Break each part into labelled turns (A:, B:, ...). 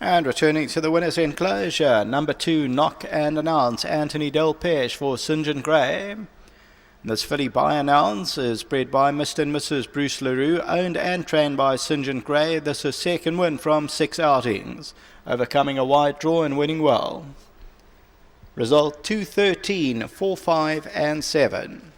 A: And returning to the winner's enclosure, number 2, Knock and Announce, Anthony Delpeche for St. John Gray. This filly by Announce is bred by Mr. and Mrs. Bruce LaRue, owned and trained by St. John Gray. This is second win from 6 outings, overcoming a wide draw and winning well. Result 2-13, 4-5 and 7.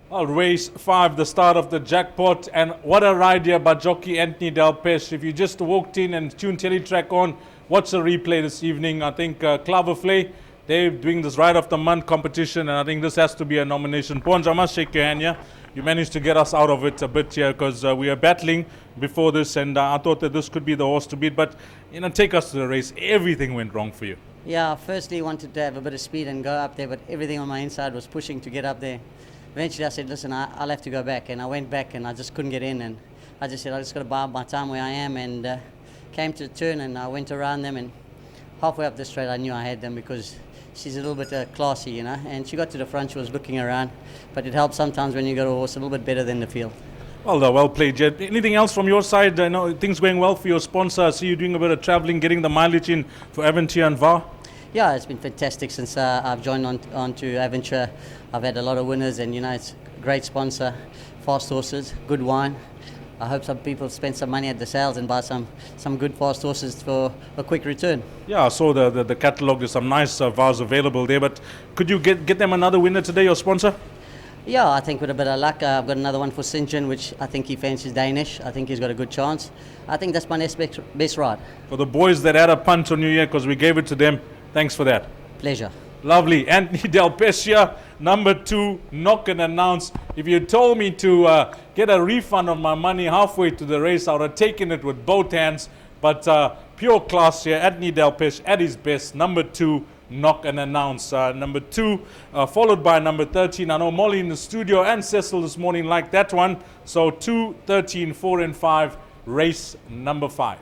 B: Well, race 5, the start of the jackpot, and what a ride here by jockey Anthony Delpeche. If you just walked in and tuned Teletrack on, watch the replay this evening. I think Clairwood, they're doing this Ride of the Month competition, and I think this has to be a nomination. Ponge, I must shake your hand here. You managed to get us out of it a bit here because we were battling before this, and I thought that this could be the horse to beat. But, take us to the race. Everything went wrong for you.
C: Yeah, firstly wanted to have a bit of speed and go up there, but everything on my inside was pushing to get up there. Eventually I said, listen, I'll have to go back, and I went back and I just couldn't get in, and I just said I just got to bide my time where I am, and came to the turn and I went around them, and halfway up the straight I knew I had them because she's a little bit classy, and she got to the front, she was looking around, but it helps sometimes when you got a horse a little bit better than the field.
B: Well played, Jed. Anything else from your side? I know things going well for your sponsor. I see you doing a bit of travelling, getting the mileage in for Aventure and VAR.
C: Yeah, it's been fantastic since I've joined on to Aventure. I've had a lot of winners, and it's a great sponsor, fast horses, good wine. I hope some people spend some money at the sales and buy some good fast horses for a quick return.
B: Yeah, I saw the catalogue. There's some nice VARs available there, but could you get them another winner today, your sponsor?
C: Yeah, I think with a bit of luck, I've got another one for St. John, which I think he fancies Danish. I think he's got a good chance. I think that's my next best ride.
B: For the boys that had a punt on you here, because we gave it to them, thanks for that.
C: Pleasure.
B: Lovely. Anthony Delpeche, number 2, Knock and Announce. If you told me to get a refund on my money halfway to the race, I would have taken it with both hands. But pure class here, Anthony Delpeche at his best, number 2, Knock and Announce. Number 2, followed by number 13. I know Molly in the studio and Cecil this morning liked that one. So 2, 13, 4 and 5, race number 5.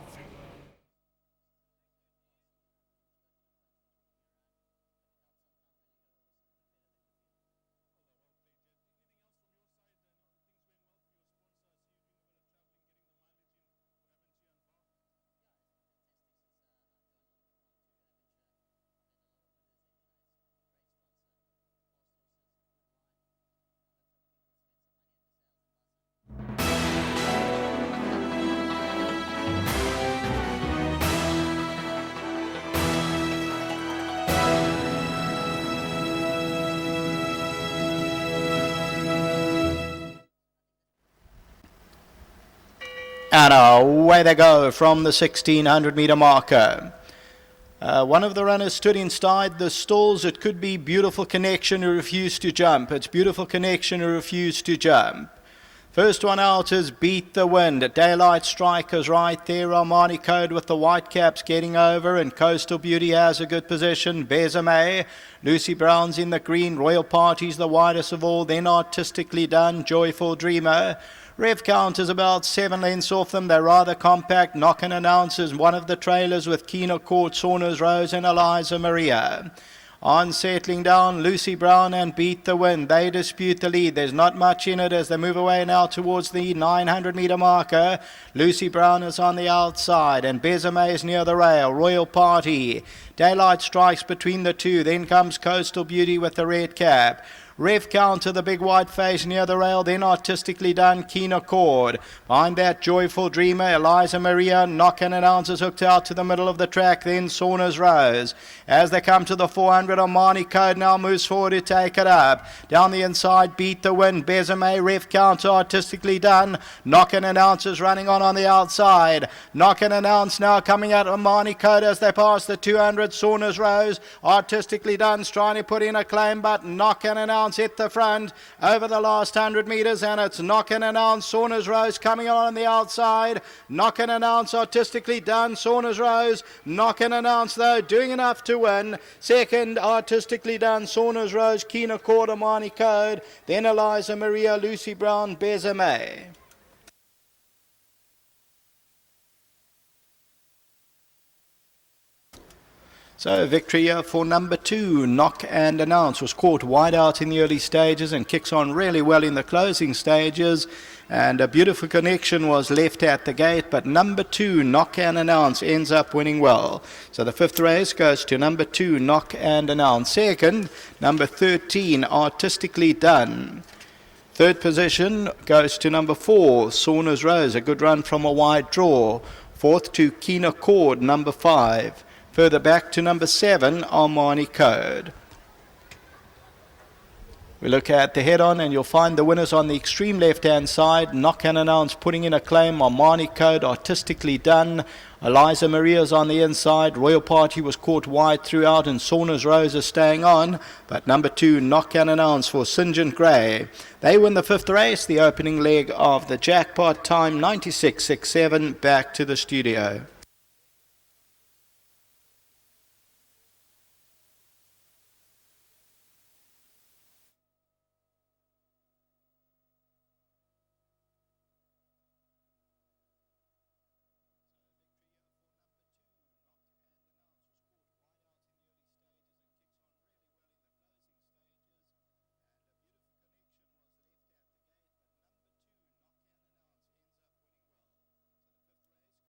A: And away they go from the 1600 meter marker. One of the runners stood inside the stalls. It could be Beautiful Connection who refused to jump. It's Beautiful Connection who refused to jump. First one out is Beat the Wind. Daylight Strikers right there. Armani Code with the white caps getting over, and Coastal Beauty has a good position. Besame. Lucy Brown's in the green. Royal Party's the widest of all. Then Artistically Done. Joyful Dreamer. Rev Count is about 7 lengths off them. They're rather compact. Knock and Announce is one of the trailers with Keener Court, Saunders Rose and Eliza Maria. On settling down, Lucy Brown and Beat the Wind. They dispute the lead. There's not much in it as they move away now towards the 900 meter marker. Lucy Brown is on the outside and Besame is near the rail. Royal Party. Daylight Strikes between the two. Then comes Coastal Beauty with the red cap. Rev Counter, the big white face near the rail, then Artistically Done, Keen Accord. Behind that, Joyful Dreamer, Eliza Maria, Knock and Announce is hooked out to the middle of the track, then Saunders Rose. As they come to the 400, Armani Code now moves forward to take it up. Down the inside, Beat the Wind, Besame, Rev Counter, Artistically Done, Knock and Announce is running on the outside. Knock and Announce now coming out Armani Code as they pass the 200, Saunders Rose, Artistically Done's trying to put in a claim, but Knock and Announce hit the front over the last 100 metres, and it's Knock and Announce, Saunders Rose coming on the outside. Knock and Announce, Artistically Done, Saunders Rose. Knock and Announce though doing enough to win. Second, Artistically Done, Saunders Rose, Keen Accord, Armani Code. Then Eliza Maria, Lucy Brown, Besame. So victory here for number 2, Knock and Announce. Was caught wide out in the early stages and kicks on really well in the closing stages. And a Beautiful Connection was left at the gate, but number 2, Knock and Announce, ends up winning well. So the 5th race goes to number 2, Knock and Announce. Second, number 13, Artistically Done. Third position goes to number 4, Saunders Rose, a good run from a wide draw. Fourth to Keen Accord, number 5. Further back to number 7, Armani Code. We look at the head-on and you'll find the winners on the extreme left-hand side. Knock and Announce putting in a claim. Armani Code, Artistically Done. Eliza Maria's on the inside. Royal Party was caught wide throughout and Saunders Rose is staying on. But number 2, Knock and Announce for St. John Gray. They win the 5th race, the opening leg of the jackpot time, 96.67. Back to the studio.